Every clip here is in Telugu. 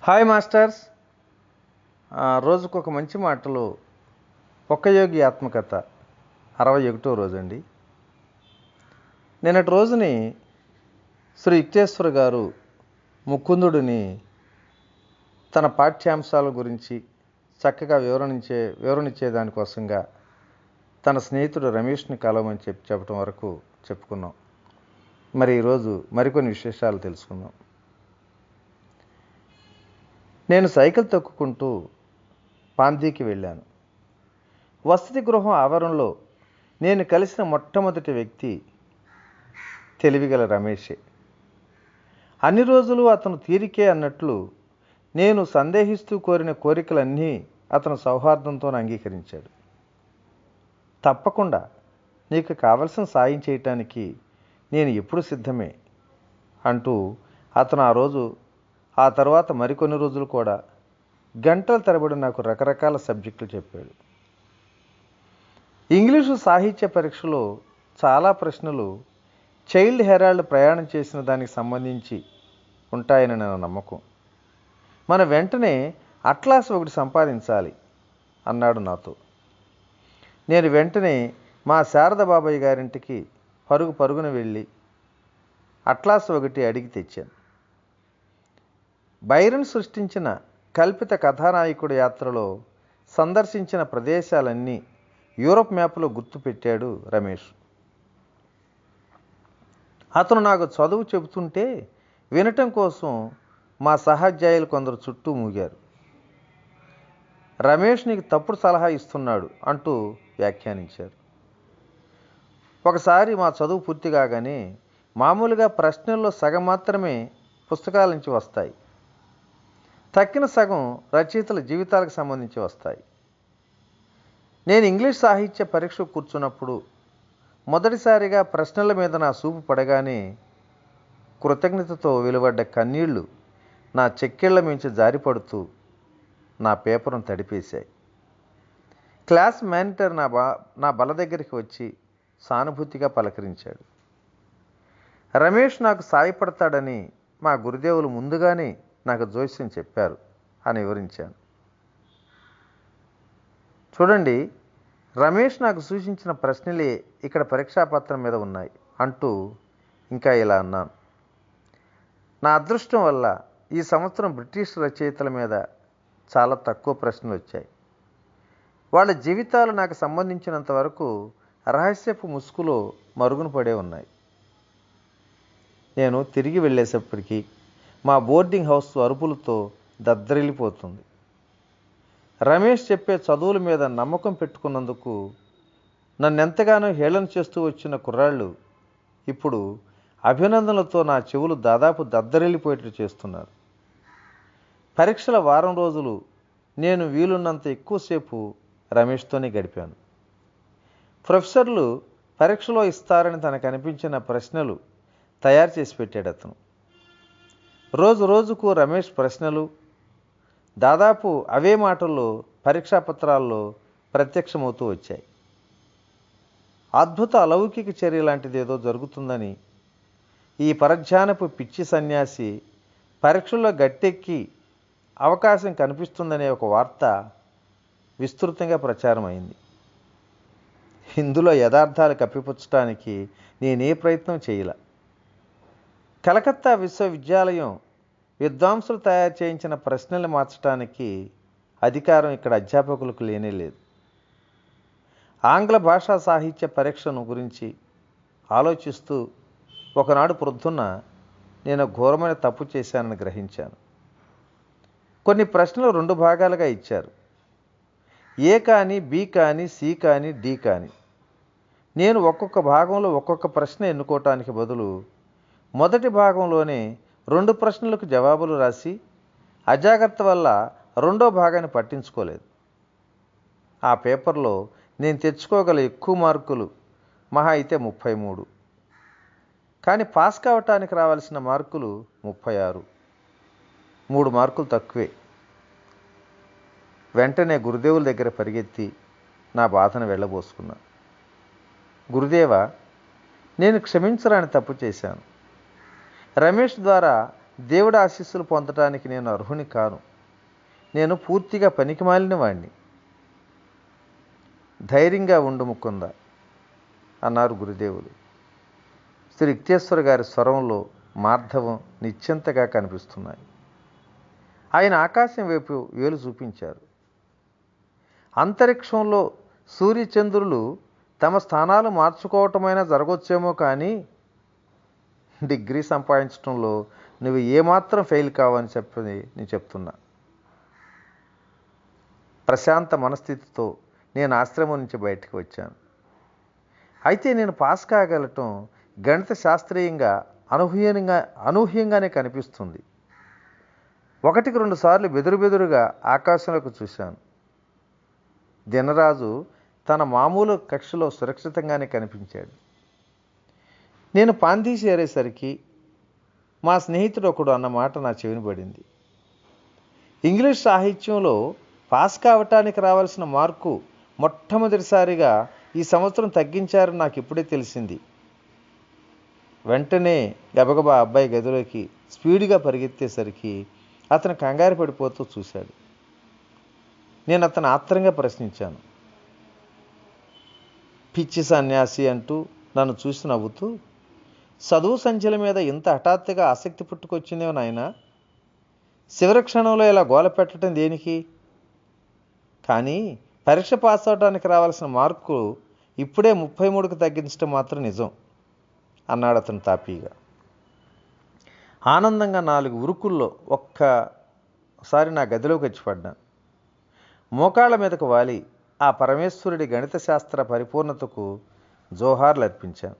Hi masters. రోజుకొక మంచి మాటలు ఒక్కయోగి ఆత్మకథ 61వ రోజండి. నిన్నటి రోజుని శ్రీ యుక్తేశ్వర గారు ముకుందుడిని తన పాఠ్యాంశాల గురించి చక్కగా వివరణించే దానికోసంగా తన స్నేహితుడు రమేష్ని కలవమని చెప్పటం వరకు చెప్పుకున్నాం. మరి ఈరోజు మరికొన్ని విశేషాలు తెలుసుకుందాం. నేను సైకిల్ తొక్కుకుంటూ పాంధీకి వెళ్ళాను. వసతి గృహం ఆవరణలో నేను కలిసిన మొట్టమొదటి వ్యక్తి తెలివిగల రమేషే. అన్ని రోజులు అతను తీరికే అన్నట్లు నేను సందేహిస్తూ కోరిన కోరికలన్నీ అతను సౌహార్దంతో అంగీకరించాడు. తప్పకుండా నీకు కావలసిన సాయం చేయటానికి నేను ఎప్పుడు సిద్ధమే అంటూ అతను ఆ తర్వాత మరికొన్ని రోజులు కూడా గంటల తరబడి నాకు రకరకాల సబ్జెక్టులు చెప్పాడు. ఇంగ్లీషు సాహిత్య పరీక్షలో చాలా ప్రశ్నలు చైల్డ్ హెరాల్డ్ ప్రయాణం చేసిన దానికి సంబంధించి ఉంటాయని నా నమ్మకం. మన వెంటనే అట్లాస్ ఒకటి సంపాదించాలి అన్నాడు నాతో. నేను వెంటనే మా శారద బాబాయ్ గారింటికి పరుగున వెళ్ళి అట్లాస్ ఒకటి అడిగి తెచ్చాను. బైరన్ సృష్టించిన కల్పిత కథానాయకుడి యాత్రలో సందర్శించిన ప్రదేశాలన్నీ యూరప్ మ్యాప్లో గుర్తుపెట్టాడు రమేష్. అతను నాకు చదువు చెబుతుంటే వినటం కోసం మా సహాధ్యాయులు కొందరు చుట్టూ మూగారు. రమేష్ నీకు తప్పుడు సలహా ఇస్తున్నాడు అంటూ వ్యాఖ్యానించారు. ఒకసారి మా చదువు పూర్తి కాగానే మామూలుగా ప్రశ్నల్లో సగం మాత్రమే పుస్తకాల నుంచి వస్తాయి, తక్కిన సగం రచయితల జీవితాలకు సంబంధించి వస్తాయి. నేను ఇంగ్లీష్ సాహిత్య పరీక్ష కూర్చున్నప్పుడు మొదటిసారిగా ప్రశ్నల మీద నా చూపు పడగానే కృతజ్ఞతతో వెలువడ్డ కన్నీళ్లు నా చెక్కిళ్ల మించి జారిపడుతూ నా పేపర్ను తడిపేశాయి. క్లాస్ మేనేటర్ నా బల దగ్గరికి వచ్చి సానుభూతిగా పలకరించాడు. రమేష్ నాకు సాయపడతాడని మా గురుదేవులు ముందుగానే నాకు జోస్యం చెప్పారు అని వివరించాను. చూడండి, రమేష్ నాకు సూచించిన ప్రశ్నలే ఇక్కడ పరీక్షాపత్రం మీద ఉన్నాయి అంటూ ఇంకా ఇలా అన్నాను. నా అదృష్టం వల్ల ఈ సంవత్సరం బ్రిటిష్ రచయితల మీద చాలా తక్కువ ప్రశ్నలు వచ్చాయి. వాళ్ళ జీవితాలు నాకు సంబంధించినంత వరకు రహస్యపు ముసుగులో మరుగున పడే ఉన్నాయి. నేను తిరిగి వెళ్ళేసప్పటికీ మా బోర్డింగ్ హౌస్ అరుపులతో దద్దరిల్లిపోతుంది. రమేష్ చెప్పే చదువుల మీద నమ్మకం పెట్టుకున్నందుకు నన్నెంతగానో హేళన చేస్తూ వచ్చిన కుర్రాళ్ళు ఇప్పుడు అభినందనలతో నా చెవులు దాదాపు దద్దరిల్లిపోయేట్లు చేస్తున్నారు. పరీక్షల వారం రోజులు నేను వీలున్నంత ఎక్కువసేపు రమేష్తోనే గడిపాను. ప్రొఫెసర్లు పరీక్షలో ఇస్తారని తనకు అనిపించిన ప్రశ్నలు తయారు చేసి పెట్టాడు అతను. రోజుకు రమేష్ ప్రశ్నలు దాదాపు అవే మాటల్లో పరీక్షాపత్రాల్లో ప్రత్యక్షమవుతూ వచ్చాయి. అద్భుత అలౌకిక చర్య లాంటిదేదో జరుగుతుందని, ఈ పరధ్యానపు పిచ్చి సన్యాసి పరీక్షల్లో గట్టెక్కి అవకాశం కనిపిస్తుందనే ఒక వార్త విస్తృతంగా ప్రచారం అయింది. ఇందులో యథార్థాలు కప్పిపుచ్చటానికి నేనే ప్రయత్నం చేయలే. కలకత్తా విశ్వవిద్యాలయం విద్వాంసులు తయారు చేయించిన ప్రశ్నలు మార్చడానికి అధికారం ఇక్కడ అధ్యాపకులకు లేనే లేదు. ఆంగ్ల భాషా సాహిత్య పరీక్షను గురించి ఆలోచిస్తూ ఒకనాడు ప్రొద్దున్న నేను ఘోరమైన తప్పు చేశానని గ్రహించాను. కొన్ని ప్రశ్నలు 2 భాగాలుగా ఇచ్చారు. ఏ కానీ, బి కానీ, సి కానీ, డి కానీ. నేను ఒక్కొక్క భాగంలో ఒక్కొక్క ప్రశ్న ఎన్నుకోవటానికి బదులు మొదటి భాగంలోనే 2 ప్రశ్నలకు జవాబులు రాసి అజాగ్రత్త వల్ల 2వ భాగాన్ని పట్టించుకోలేదు. ఆ పేపర్లో నేను తెచ్చుకోగల ఎక్కువ మార్కులు మహా అయితే 33, కానీ పాస్ కావటానికి రావాల్సిన మార్కులు 36, 3 మార్కులు తక్కువే. వెంటనే గురుదేవుల దగ్గర పరిగెత్తి నా బాధను వెళ్ళబోసుకున్నా. గురుదేవా, నేను క్షమించరాని తప్పు చేశాను. రమేష్ ద్వారా దేవుడి ఆశీస్సులు పొందటానికి నేను అర్హుని కాను. నేను పూర్తిగా పనికిమాలిన వాణ్ణి. ధైర్యంగా ఉండు ముకుంద అన్నారు గురుదేవులు. శ్రీ యుక్తేశ్వర గారి స్వరంలో మార్ధవం నిశ్చింతగా కనిపిస్తున్నాయి. ఆయన ఆకాశం వైపు వేలు చూపించారు. అంతరిక్షంలో సూర్యచంద్రులు తమ స్థానాలు మార్చుకోవటమైనా జరగవచ్చేమో కానీ డిగ్రీ సంపాదించడంలో నువ్వు ఏమాత్రం ఫెయిల్ కావని నేను చెప్తున్నా. ప్రశాంత మనస్థితితో నేను ఆశ్రమం నుంచి బయటకు వచ్చాను. అయితే నేను పాస్ కాగలటం గణిత శాస్త్రీయంగా అనూహ్యంగానే కనిపిస్తుంది. 1-2 సార్లు బెదురుగా ఆకాశంలోకి చూశాను. దినరాజు తన మామూలు కక్షలో సురక్షితంగానే కనిపించాడు. నేను పాంధీ చేరేసరికి మా స్నేహితుడు ఒకడు అన్న మాట నా చెవిని పడింది. ఇంగ్లీష్ సాహిత్యంలో పాస్ కావటానికి రావాల్సిన మార్కు మొట్టమొదటిసారిగా ఈ సంవత్సరం తగ్గించారని నాకు ఇప్పుడే తెలిసింది. వెంటనే గబగబా అబ్బాయి గదిలోకి స్పీడ్గా పరిగెత్తేసరికి అతను కంగారు పడిపోతూ చూశాడు. నేను అతను ఆత్రంగా ప్రశ్నించాను. పిచ్చి సన్యాసి అంటూ నన్ను చూసి నవ్వుతూ, చదువు సంఖ్యల మీద ఇంత హఠాత్తుగా ఆసక్తి పుట్టుకొచ్చిందేమో నాయనా, చివరి క్షణంలో ఇలా గోల పెట్టడం దేనికి? కానీ పరీక్ష పాస్ అవడానికి రావాల్సిన మార్కు ఇప్పుడే 33కు తగ్గించడం మాత్రం నిజం అన్నాడు అతను తాపీగా. ఆనందంగా 4 ఉరుకుల్లో ఒక్కసారి నా గదిలోకి వచ్చి పడ్డాను. మోకాళ్ళ మీదకు వాలి ఆ పరమేశ్వరుడి గణిత శాస్త్ర పరిపూర్ణతకు జోహార్లు అర్పించాను.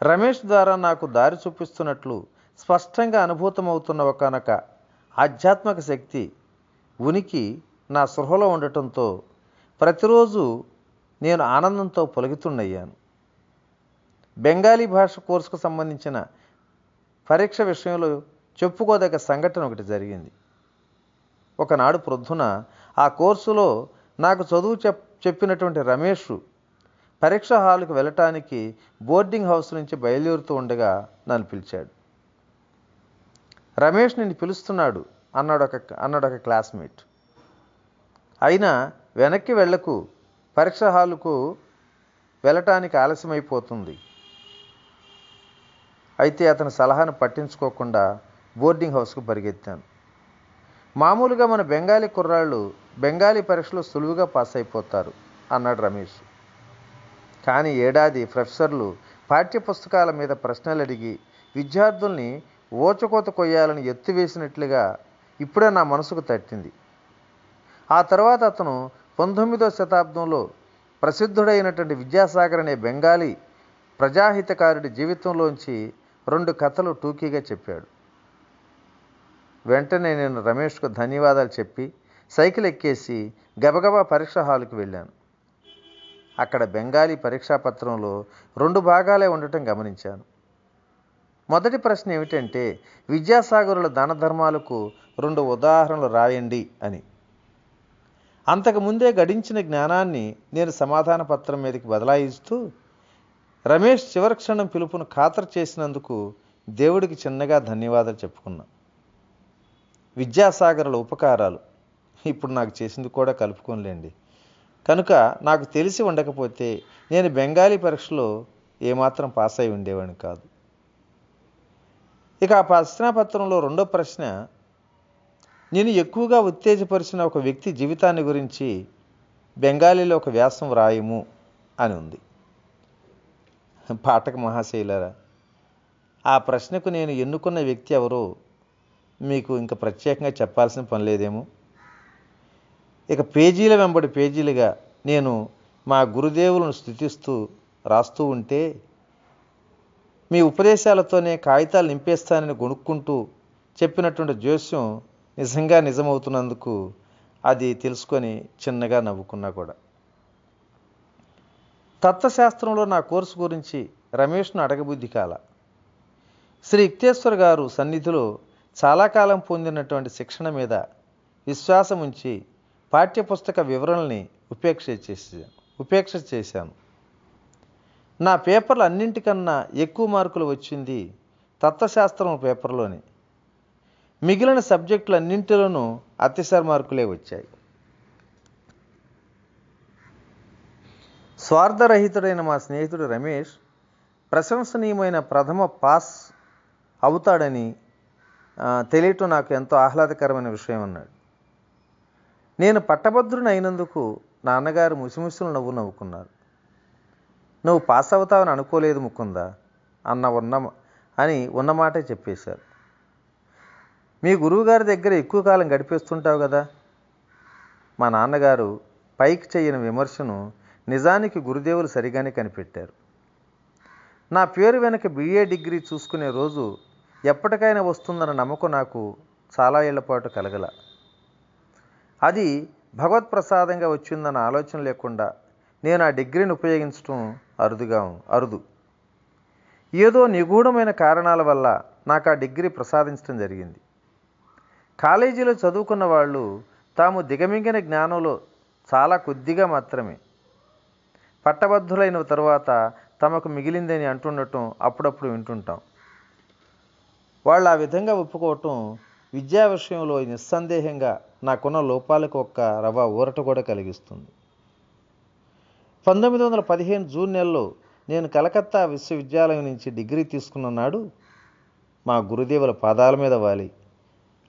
రమేష్ ద్వారా నాకు దారి చూపిస్తున్నట్లు స్పష్టంగా అనుభూతమవుతున్న ఒకనొక ఆధ్యాత్మిక శక్తి ఉనికి నా సృహలో ఉండటంతో ప్రతిరోజు నేను ఆనందంతో పొలుగుతుండయ్యాను. బెంగాలీ భాష కోర్సుకు సంబంధించిన పరీక్ష విషయంలో చెప్పుకోదగ్గ సంఘటన ఒకటి జరిగింది. ఒకనాడు ప్రొద్దున ఆ కోర్సులో నాకు చదువు చెప్పినటువంటి రమేష్ పరీక్ష హాలుకు వెళ్ళటానికి బోర్డింగ్ హౌస్ నుంచి బయలుదేరుతూ ఉండగా నన్ను పిలిచాడు. రమేష్ నిన్ను పిలుస్తున్నాడు అన్నాడు ఒక క్లాస్మేట్. అయినా వెనక్కి వెళ్ళకు, పరీక్ష హాలుకు వెళ్ళటానికి ఆలస్యమైపోతుంది. అయితే అతని సలహాను పట్టించుకోకుండా బోర్డింగ్ హౌస్కు పరిగెత్తాను. మామూలుగా మన బెంగాలీ కుర్రాళ్ళు బెంగాలీ పరీక్షలో సులువుగా పాస్ అయిపోతారు అన్నాడు రమేష్. కానీ ఏడాది ప్రొఫెసర్లు పాఠ్యపుస్తకాల మీద ప్రశ్నలు అడిగి విద్యార్థుల్ని ఓచకోత కొయ్యాలని ఎత్తివేసినట్లుగా ఇప్పుడే నా మనసుకు తట్టింది. ఆ తర్వాత అతను 19వ శతాబ్దంలో ప్రసిద్ధుడైనటువంటి విద్యాసాగర్ అనే బెంగాలీ ప్రజాహితకారుడి జీవితంలోంచి 2 కథలు టూకీగా చెప్పాడు. వెంటనే నేను రమేష్కు ధన్యవాదాలు చెప్పి సైకిల్ ఎక్కేసి గబగబా పరీక్ష హాలుకి వెళ్ళాను. అక్కడ బెంగాలీ పరీక్షాపత్రంలో 2 భాగాలే ఉండటం గమనించాను. మొదటి ప్రశ్న ఏమిటంటే, విద్యాసాగరుల దాన ధర్మాలకు 2 ఉదాహరణలు రాయండి అని. అంతకుముందే గడించిన జ్ఞానాన్ని నేను సమాధాన పత్రం మీదకి బదలాయిస్తూ రమేష్ చివరి క్షణం పిలుపును ఖాతరు చేసినందుకు దేవుడికి చిన్నగా ధన్యవాదాలు చెప్పుకున్నా. విద్యాసాగరుల ఉపకారాలు ఇప్పుడు నాకు చేసింది కూడా కలుపుకోలేండి. కనుక నాకు తెలిసి ఉండకపోతే నేను బెంగాలీ పరీక్షలో ఏమాత్రం పాస్ అయి ఉండేవాడిని కాదు. ఇక ఆ ప్రశ్నాపత్రంలో 2వ ప్రశ్న, నేను ఎక్కువగా ఉత్తేజపరిచిన ఒక వ్యక్తి జీవితాన్ని గురించి బెంగాలీలో ఒక వ్యాసం వ్రాయము అని ఉంది. పాఠక మహాశైలరా, ఆ ప్రశ్నకు నేను ఎన్నుకున్న వ్యక్తి ఎవరో మీకు ఇంకా ప్రత్యేకంగా చెప్పాల్సిన పని లేదేమో. ఇక పేజీల వెంబడి పేజీలుగా నేను మా గురుదేవులను స్తుతిస్తూ రాస్తూ ఉంటే మీ ఉపదేశాలతోనే కాగితాలు నింపేస్తానని గొణుక్కుంటూ చెప్పినటువంటి జోస్యం నిజంగా నిజమవుతున్నందుకు అది తెలుసుకొని చిన్నగా నవ్వుకున్నా కూడా. తత్వశాస్త్రంలో నా కోర్సు గురించి రమేష్ను అడగబుద్ధి కాల. శ్రీ యుక్తేశ్వర్ గారు సన్నిధిలో చాలా కాలం పొందినటువంటి శిక్షణ మీద విశ్వాసం ఉంచి పాఠ్యపుస్తక వివరణల్ని ఉపేక్ష చేశాను. నా పేపర్లు అన్నింటికన్నా ఎక్కువ మార్కులు వచ్చింది తత్వశాస్త్రం పేపర్లోని. మిగిలిన సబ్జెక్టులన్నింటిలోనూ అత్యవసర మార్కులే వచ్చాయి. స్వార్థరహితుడైన మా స్నేహితుడు రమేష్ ప్రశంసనీయమైన ప్రథమ పాస్ అవుతాడని తెలియటం నాకు ఎంతో ఆహ్లాదకరమైన విషయం అన్నాడు. నేను పట్టభద్రుని అయినందుకు నాన్నగారు ముసిముసులు నవ్వుకున్నారు. నువ్వు పాస్ అవుతావని అనుకోలేదు ముకుందా అని ఉన్నమాటే చెప్పేశారు. మీ గురువుగారి దగ్గర ఎక్కువ కాలం గడిపేస్తుంటావు కదా. మా నాన్నగారు పైకి చేయని విమర్శను నిజానికి గురుదేవులు సరిగానే కనిపెట్టారు. నా పేరు వెనక బిఏ డిగ్రీ చూసుకునే రోజు ఎప్పటికైనా వస్తుందన్న నమ్మకం నాకు చాలా ఏళ్ల పాటు కలగల. అది భగవత్ప్రసాదంగా వచ్చిందన్న ఆలోచన లేకుండా నేను ఆ డిగ్రీని ఉపయోగించడం అరుదు. ఏదో నిగూఢమైన కారణాల వల్ల నాకు ఆ డిగ్రీ ప్రసాదించడం జరిగింది. కాలేజీలో చదువుకున్న వాళ్ళు తాము దిగమింగిన జ్ఞానంలో చాలా కొద్దిగా మాత్రమే పట్టభద్రులైన తరువాత తమకు మిగిలిందని అంటుండటం అప్పుడప్పుడు వింటుంటాం. వాళ్ళు ఆ విధంగా ఒప్పుకోవటం విద్యా విషయంలో నిస్సందేహంగా నాకున్న లోపాలకు ఒక్క రవ్వ ఊరట కూడా కలిగిస్తుంది. 1915 జూన్ నెలలో నేను కలకత్తా విశ్వవిద్యాలయం నుంచి డిగ్రీ తీసుకున్న నాడు మా గురుదేవుల పాదాల మీద వాలి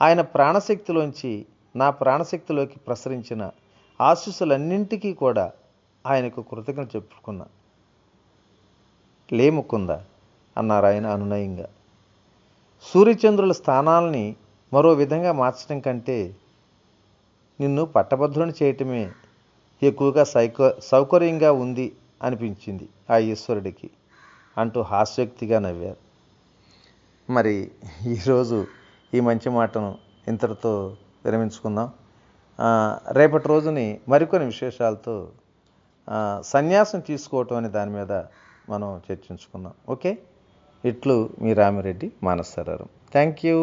ఆయన ప్రాణశక్తిలోంచి నా ప్రాణశక్తిలోకి ప్రసరించిన ఆశీస్సులన్నింటికీ కూడా ఆయనకు కృతజ్ఞత చెప్పుకున్నా. లేముకుందా అన్నారు ఆయన అనునయంగా. సూర్యచంద్రుల స్థానాలని మరో విధంగా మార్చడం కంటే నిన్ను పట్టభద్రుని చేయటమే ఎక్కువగా సౌకర్యంగా ఉంది అనిపించింది ఆ ఈశ్వరుడికి అంటూ హాస్యోక్తిగా నవ్వారు. మరి ఈరోజు ఈ మంచి మాటను ఇంతటితో విరమించుకుందాం. రేపటి రోజుని మరికొన్ని విశేషాలతో సన్యాసం తీసుకోవటం అనే దాని మీద మనం చర్చించుకుందాం. ఓకే, ఇట్లు మీ రామిరెడ్డి మానస సరోవరం. Thank you.